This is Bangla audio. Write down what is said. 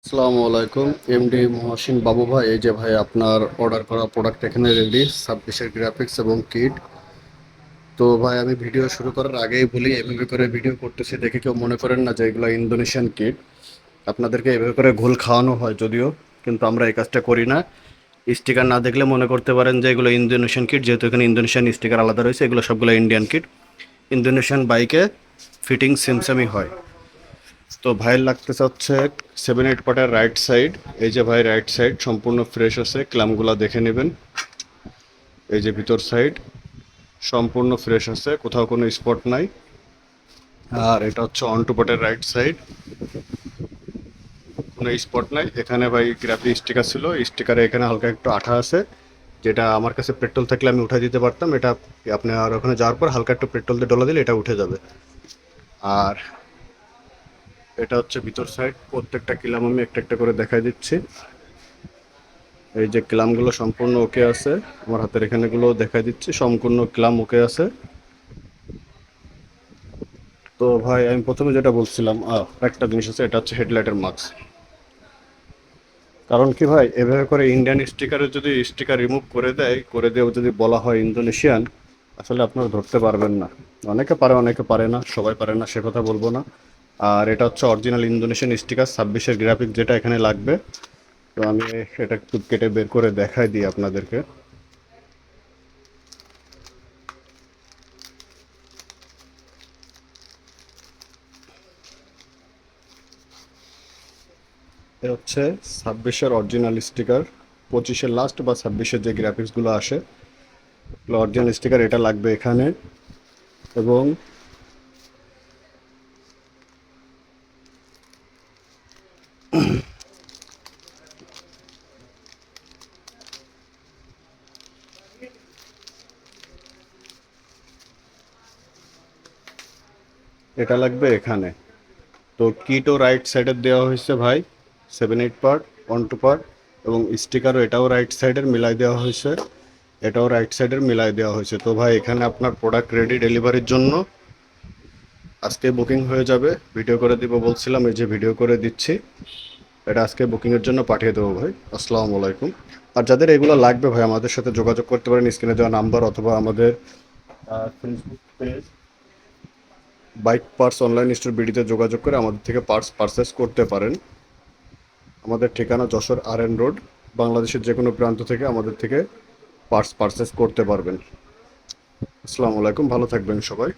আসসালামু আলাইকুম। এমডি মহসিন বাবু ভাই, এই যে ভাই আপনার অর্ডার করা প্রোডাক্ট এখানে রেডি, 26-এর গ্রাফিক্স এবং কিট। তো ভাই আমি ভিডিও শুরু করার আগেই বলি, এভাবে করে ভিডিও করতেছি দেখে কেউ মনে করেন না যে এগুলো ইন্দোনেশিয়ান কিট। আপনাদেরকে এভাবে করে ঘোল খাওয়ানো হয় যদিও, কিন্তু আমরা এই কাজটা করি না। স্টিকার না দেখলে মনে করতে পারেন যে এগুলো ইন্দোনেশিয়ান কিট, যেহেতু এখানে ইন্দোনেশিয়ান স্টিকার আলাদা রয়েছে। এগুলো সবগুলো ইন্ডিয়ান কিট। ইন্দোনেশিয়ান বাইকে ফিটিং সেমসামই হয়। তো ভাইয়ের লাগতেছে হচ্ছে 7-8 পার্টের রাইট সাইড। এই যে ভাই রাইট সাইড সম্পূর্ণ ফ্রেশ আছে, ক্লামগুলা দেখে নেবেন। এই যে ভিতর সাইড সম্পূর্ণ ফ্রেশ আছে, কোথাও কোনো স্পট নাই। আর এটা হচ্ছে অন টু পার্টের রাইট সাইড, কোনো স্পট নাই। এখানে ভাই গ্রাফিক স্টিকার ছিল, স্টিকারে এখানে হালকা একটু আঠা আছে, যেটা আমার কাছে পেট্রোল থাকলে আমি উঠাই দিতে পারতাম। এটা আপনি আর ওখানে যাওয়ার পর হালকা একটু পেট্রোল দিয়ে ডলা দিলে এটা উঠে যাবে। আর এটা হচ্ছে ভিতর সাইড, প্রত্যেকটা কিলাম আমি একটা একটা করে দেখাই দিচ্ছি। এই যে ক্লামগুলো সম্পূর্ণ ওকে আছে, আমার হাতের এখানেগুলো দেখাই দিচ্ছি, সম্পূর্ণ ক্লাম ওকে আছে। তো ভাই আমি প্রথমে যেটা বলছিলাম, একটা জিনিস আছে, এটা হচ্ছে হেডলাইটের মার্কস। কারণ কি ভাই, এভাবে করে ইন্ডিয়ান স্টিকারে যদি স্টিকার রিমুভ করে দেয়, করে দিয়েও যদি বলা হয় ইন্দোনেশিয়ান, আসলে আপনারা ধরতে পারবেন না। অনেকে পারে অনেকে পারে না, সবাই পারে না সে কথা বলবো না। আর এটা হচ্ছে অরিজিনাল ইন্দোনেশিয়ান স্টিকার, 26-এর গ্রাফিক যেটা এখানে লাগবে। তো আমি এটা একটু কেটে বের করে দেখাই দিই আপনাদেরকে। এ হচ্ছে 26-এর অরিজিনাল স্টিকার, 25-এর লাস্ট বা 26-এর যে গ্রাফিক্সগুলো আসে, অরিজিনাল স্টিকার এটা লাগবে এখানে। এবং এটা লাগবে এখানে। তো কিটও রাইট সাইডের দেওয়া হয়েছে ভাই, 7-8 পার্ট, 1-2 পার্ট। এবং স্টিকারও এটাও রাইট সাইডের মিলাই দেওয়া হয়েছে, এটাও রাইট সাইডের মিলাই দেওয়া হয়েছে। তো ভাই এখানে আপনার প্রোডাক্ট রেডি ডেলিভারির জন্য। আজকে বুকিং হয়ে যাবে, ভিডিও করে দিব বলছিলাম, এই যে ভিডিও করে দিচ্ছি। এটা আজকে বুকিংয়ের জন্য পাঠিয়ে দেবো ভাই। আসসালামু আলাইকুম। আর যাদের এগুলো লাগবে ভাই আমাদের সাথে যোগাযোগ করতে পারেন, স্ক্রিনে দেওয়া নাম্বার অথবা আমাদের Facebook page bike parts online store বিডিতে যোগাযোগ করে আমাদের থেকে পার্টস পারচেস করতে পারেন। আমাদের ঠিকানা যশোর RN রোড। বাংলাদেশের যে কোনো প্রান্ত থেকে আমাদের থেকে পার্টস পারচেস করতে পারবেন। আসসালামু আলাইকুম, ভালো থাকবেন সবাই।